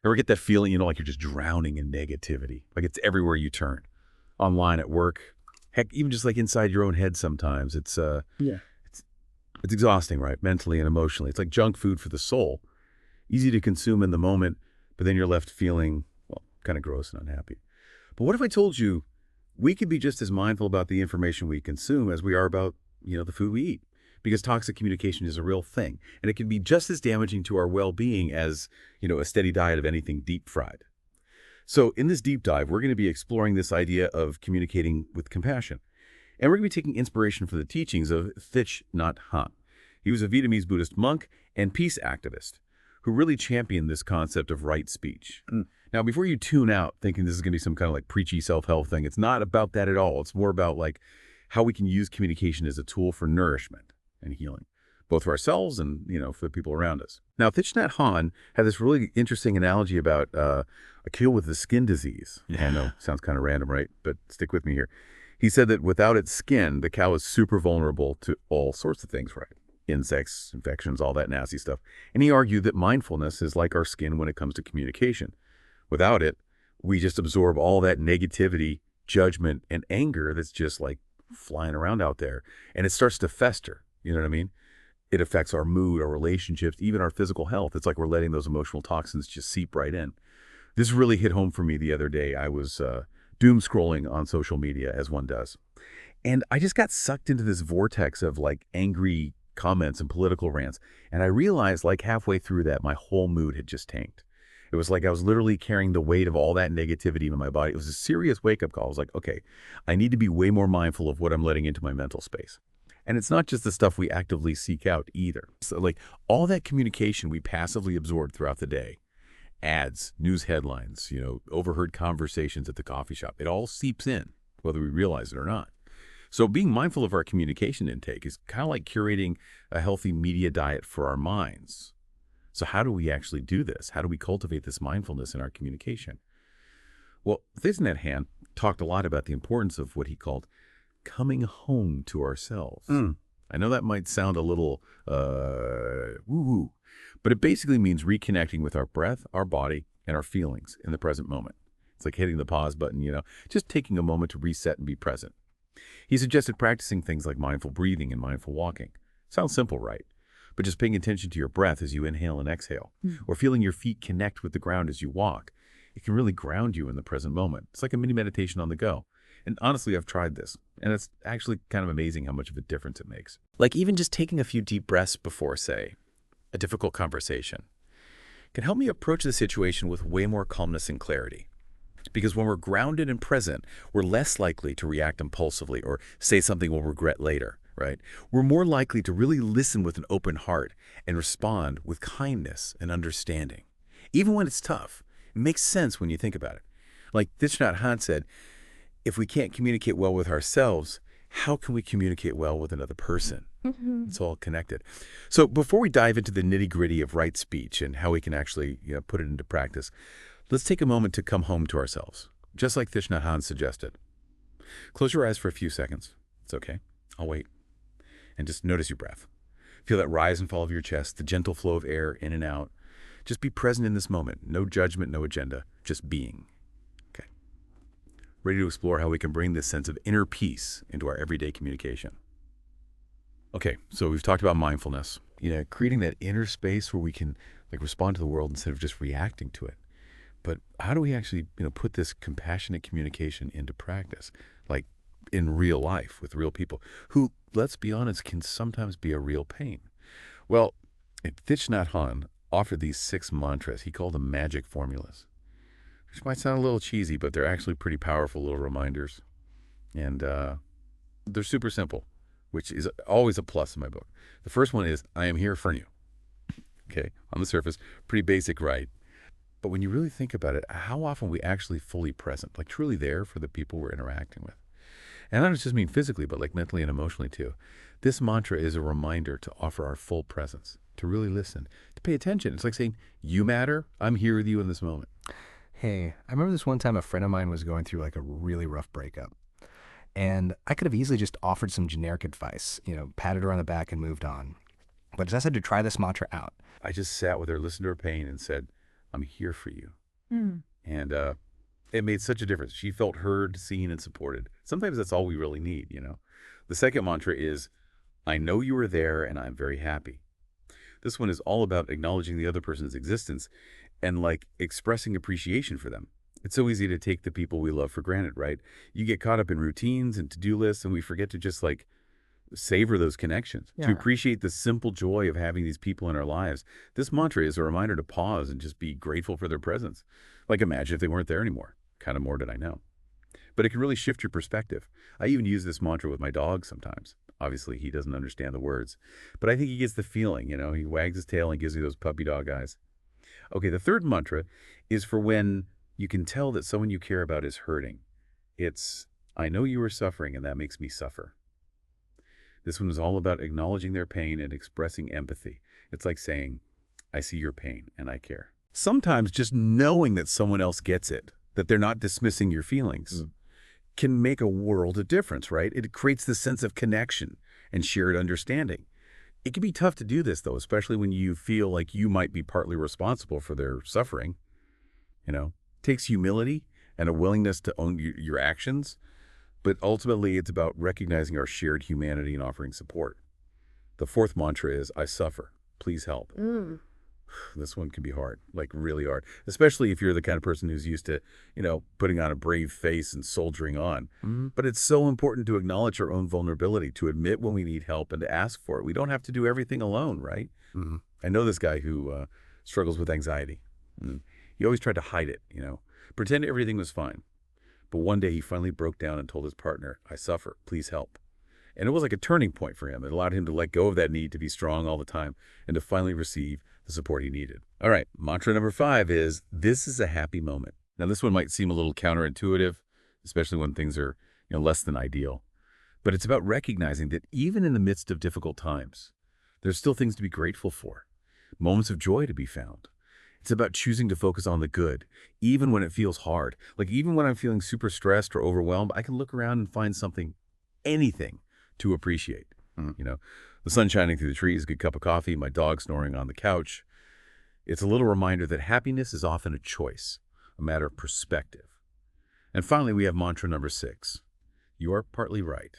Ever get that feeling, like you're just drowning in negativity? Like it's everywhere you turn. Online, at work, heck, even just like inside your own head sometimes. Yeah. It's exhausting, right? Mentally and emotionally. It's like junk food for the soul. Easy to consume in the moment, but then you're left feeling, well, kind of gross and unhappy. But what if I told you we could be just as mindful about the information we consume as we are about, the food we eat? Because toxic communication is a real thing, and it can be just as damaging to our well-being as, a steady diet of anything deep fried. So in this deep dive, we're going to be exploring this idea of communicating with compassion. And we're going to be taking inspiration from the teachings of Thich Nhat Hanh. He was a Vietnamese Buddhist monk and peace activist who really championed this concept of right speech. Now, before you tune out thinking this is going to be some kind of like preachy self-help thing, it's not about that at all. It's more about like how we can use communication as a tool for nourishment and healing, both for ourselves and, for the people around us. Now, Thich Nhat Hanh had this really interesting analogy about a cow with a skin disease. Yeah. I know, sounds kind of random, right? But stick with me here. He said that without its skin, the cow is super vulnerable to all sorts of things, right? Insects, infections, all that nasty stuff. And he argued that mindfulness is like our skin when it comes to communication. Without it, we just absorb all that negativity, judgment, and anger that's just like flying around out there. And it starts to fester, you know what I mean? It affects our mood, our relationships, even our physical health. It's like we're letting those emotional toxins just seep right in. This really hit home for me the other day. I was doom scrolling on social media, as one does. And I just got sucked into this vortex of like angry comments and political rants. And I realized like halfway through that, my whole mood had just tanked. It was like I was literally carrying the weight of all that negativity in my body. It was a serious wake-up call. I was like, okay, I need to be way more mindful of what I'm letting into my mental space. And it's not just the stuff we actively seek out either. So like all that communication we passively absorb throughout the day, ads, news headlines, overheard conversations at the coffee shop, it all seeps in, whether we realize it or not. So being mindful of our communication intake is kind of like curating a healthy media diet for our minds. So how do we actually do this? How do we cultivate this mindfulness in our communication? Well, Thich Nhat Hanh talked a lot about the importance of what he called coming home to ourselves. I know that might sound a little woo-woo, but it basically means reconnecting with our breath, our body, and our feelings in the present moment. It's like hitting the pause button, just taking a moment to reset and be present. He suggested practicing things like mindful breathing and mindful walking. Sounds simple, right? But just paying attention to your breath as you inhale and exhale, or feeling your feet connect with the ground as you walk, it can really ground you in the present moment. It's like a mini meditation on the go. And honestly, I've tried this, and it's actually kind of amazing how much of a difference it makes. Like even just taking a few deep breaths before, say, a difficult conversation can help me approach the situation with way more calmness and clarity. Because when we're grounded and present, we're less likely to react impulsively or say something we'll regret later, right? We're more likely to really listen with an open heart and respond with kindness and understanding. Even when it's tough, it makes sense when you think about it. Like Thich Nhat Hanh said, if we can't communicate well with ourselves, how can we communicate well with another person? It's all connected. So before we dive into the nitty-gritty of right speech and how we can actually put it into practice, let's take a moment to come home to ourselves, just like Thich Nhat Hanh suggested. Close your eyes for a few seconds. It's okay. I'll wait. And just notice your breath. Feel that rise and fall of your chest, the gentle flow of air in and out. Just be present in this moment. No judgment, no agenda, just being. Okay. Ready to explore how we can bring this sense of inner peace into our everyday communication. Okay, so we've talked about mindfulness, creating that inner space where we can respond to the world instead of just reacting to it. But how do we actually, put this compassionate communication into practice, like in real life with real people who, let's be honest, can sometimes be a real pain? Well, Thich Nhat Hanh offered these 6 mantras he called them magic formulas, which might sound a little cheesy, but they're actually pretty powerful little reminders. And they're super simple, which is always a plus in my book. The first one is, I am here for you. Okay, on the surface, pretty basic, right? But when you really think about it, how often are we actually fully present, like truly there for the people we're interacting with? And I don't just mean physically, but like mentally and emotionally too. This mantra is a reminder to offer our full presence, to really listen, to pay attention. It's like saying, you matter, I'm here with you in this moment. Hey, I remember this one time a friend of mine was going through like a really rough breakup. And I could have easily just offered some generic advice, patted her on the back and moved on. But I decided to try this mantra out. I just sat with her, listened to her pain, and said, I'm here for you. Mm. And it made such a difference. She felt heard, seen, and supported. Sometimes that's all we really need, you know. The second mantra is, I know you were there and I'm very happy. This one is all about acknowledging the other person's existence and like expressing appreciation for them. It's so easy to take the people we love for granted, right? You get caught up in routines and to-do lists and we forget to just like savor those connections, to Yeah. appreciate the simple joy of having these people in our lives. This mantra is a reminder to pause and just be grateful for their presence. Like imagine if they weren't there anymore. Kind of more did I know. But it can really shift your perspective. I even use this mantra with my dog sometimes. Obviously, he doesn't understand the words, but I think he gets the feeling, you know, he wags his tail and gives me those puppy dog eyes. Okay, the third mantra is for when you can tell that someone you care about is hurting. It's, I know you are suffering and that makes me suffer. This one is all about acknowledging their pain and expressing empathy. It's like saying, I see your pain and I care. Sometimes just knowing that someone else gets it, that they're not dismissing your feelings, can make a world of difference, right? It creates this sense of connection and shared understanding. It can be tough to do this, though, especially when you feel like you might be partly responsible for their suffering. You know, it takes humility and a willingness to own your actions, but ultimately it's about recognizing our shared humanity and offering support. The fourth mantra is, I suffer. Please help. This one can be hard, like really hard, especially if you're the kind of person who's used to, you know, putting on a brave face and soldiering on. But it's so important to acknowledge our own vulnerability, to admit when we need help and to ask for it. We don't have to do everything alone, right? I know this guy who struggles with anxiety. He always tried to hide it, you know, pretend everything was fine. But one day he finally broke down and told his partner, I suffer, please help. And it was like a turning point for him. It allowed him to let go of that need to be strong all the time and to finally receive the support he needed. All right, mantra number 5 is, this is a happy moment. Now, this one might seem a little counterintuitive, especially when things are, you know, less than ideal. But it's about recognizing that even in the midst of difficult times, there's still things to be grateful for, moments of joy to be found. It's about choosing to focus on the good, even when it feels hard. Like even when I'm feeling super stressed or overwhelmed, I can look around and find something, anything, to appreciate. You know, the sun shining through the trees, a good cup of coffee, my dog snoring on the couch. It's a little reminder that happiness is often a choice, a matter of perspective. And finally, we have mantra number 6. You are partly right.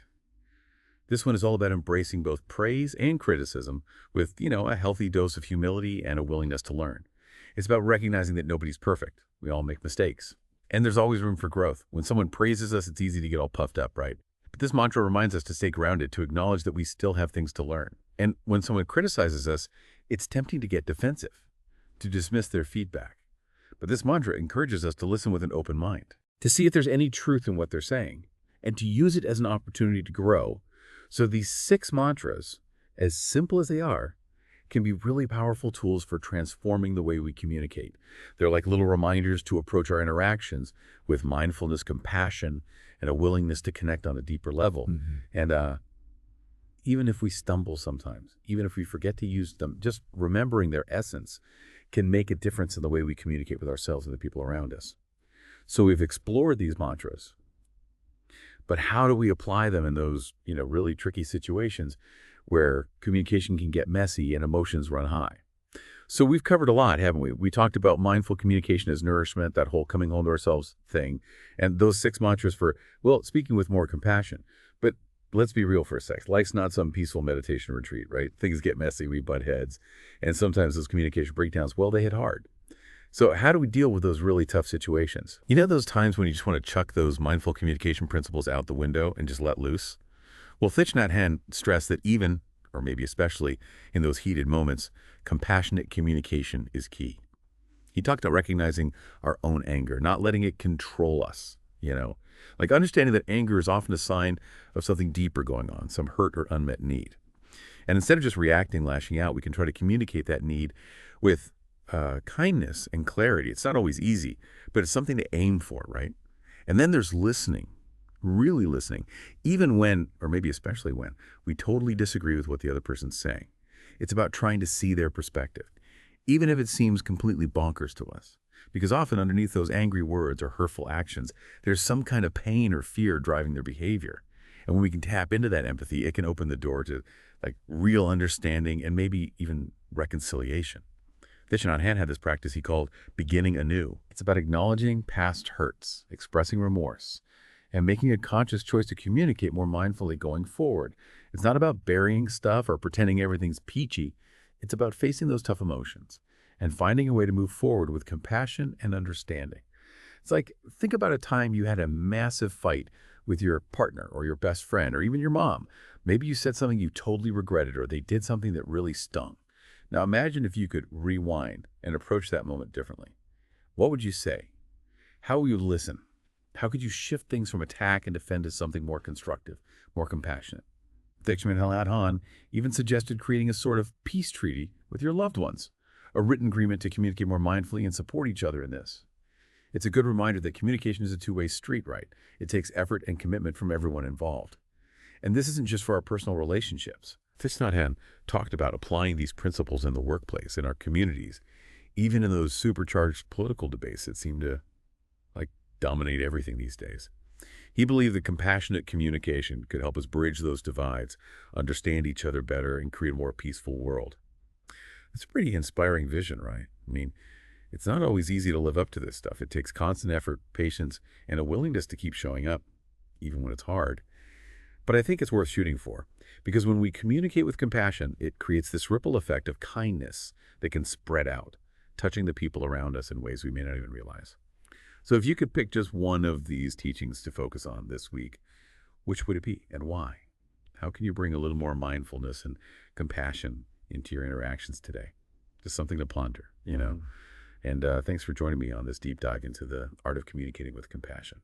This one is all about embracing both praise and criticism with, you know, a healthy dose of humility and a willingness to learn. It's about recognizing that nobody's perfect. We all make mistakes. And there's always room for growth. When someone praises us, it's easy to get all puffed up, right? But this mantra reminds us to stay grounded, to acknowledge that we still have things to learn. And when someone criticizes us, it's tempting to get defensive, to dismiss their feedback. But this mantra encourages us to listen with an open mind, to see if there's any truth in what they're saying, and to use it as an opportunity to grow. So these 6 mantras, as simple as they are, can be really powerful tools for transforming the way we communicate. They're like little reminders to approach our interactions with mindfulness, compassion, and a willingness to connect on a deeper level. And even if we stumble sometimes, even if we forget to use them, just remembering their essence can make a difference in the way we communicate with ourselves and the people around us. So we've explored these mantras, but how do we apply them in those, you know, really tricky situations where communication can get messy and emotions run high? So we've covered a lot, haven't we? We talked about mindful communication as nourishment, that whole coming home to ourselves thing, and those 6 mantras for, well, speaking with more compassion. But let's be real for a sec. Life's not some peaceful meditation retreat, right? Things get messy, we butt heads, and sometimes those communication breakdowns, well, they hit hard. So how do we deal with those really tough situations? You know those times when you just want to chuck those mindful communication principles out the window and just let loose? Well, Thich Nhat Hanh stressed that even, or maybe especially, in those heated moments, compassionate communication is key. He talked about recognizing our own anger, not letting it control us, you know, like understanding that anger is often a sign of something deeper going on, some hurt or unmet need. And instead of just reacting, lashing out, we can try to communicate that need with kindness and clarity. It's not always easy, but it's something to aim for, right? And then there's listening, really listening, even when, or maybe especially when, we totally disagree with what the other person's saying. It's about trying to see their perspective, even if it seems completely bonkers to us. Because often underneath those angry words or hurtful actions, there's some kind of pain or fear driving their behavior. And when we can tap into that empathy, it can open the door to like real understanding and maybe even reconciliation. Thich Nhat Hanh had this practice he called beginning anew. It's about acknowledging past hurts, expressing remorse, and making a conscious choice to communicate more mindfully going forward. It's not about burying stuff or pretending everything's peachy. It's about facing those tough emotions and finding a way to move forward with compassion and understanding. It's like, think about a time you had a massive fight with your partner or your best friend or even your mom. Maybe you said something you totally regretted or they did something that really stung. Now imagine if you could rewind and approach that moment differently. What would you say? How will you listen? How could you shift things from attack and defend to something more constructive, more compassionate? Thich Nhat Hanh even suggested creating a sort of peace treaty with your loved ones, a written agreement to communicate more mindfully and support each other in this. It's a good reminder that communication is a two-way street, right? It takes effort and commitment from everyone involved. And this isn't just for our personal relationships. Thich Nhat Hanh talked about applying these principles in the workplace, in our communities, even in those supercharged political debates that seem to, dominate everything these days. He believed that compassionate communication could help us bridge those divides, understand each other better, and create a more peaceful world. It's a pretty inspiring vision, right? I mean, it's not always easy to live up to this stuff. It takes constant effort, patience, and a willingness to keep showing up, even when it's hard. But I think it's worth shooting for, because when we communicate with compassion, it creates this ripple effect of kindness that can spread out, touching the people around us in ways we may not even realize. So if you could pick just one of these teachings to focus on this week, which would it be and why? How can you bring a little more mindfulness and compassion into your interactions today? Just something to ponder, you know? And thanks for joining me on this deep dive into the art of communicating with compassion.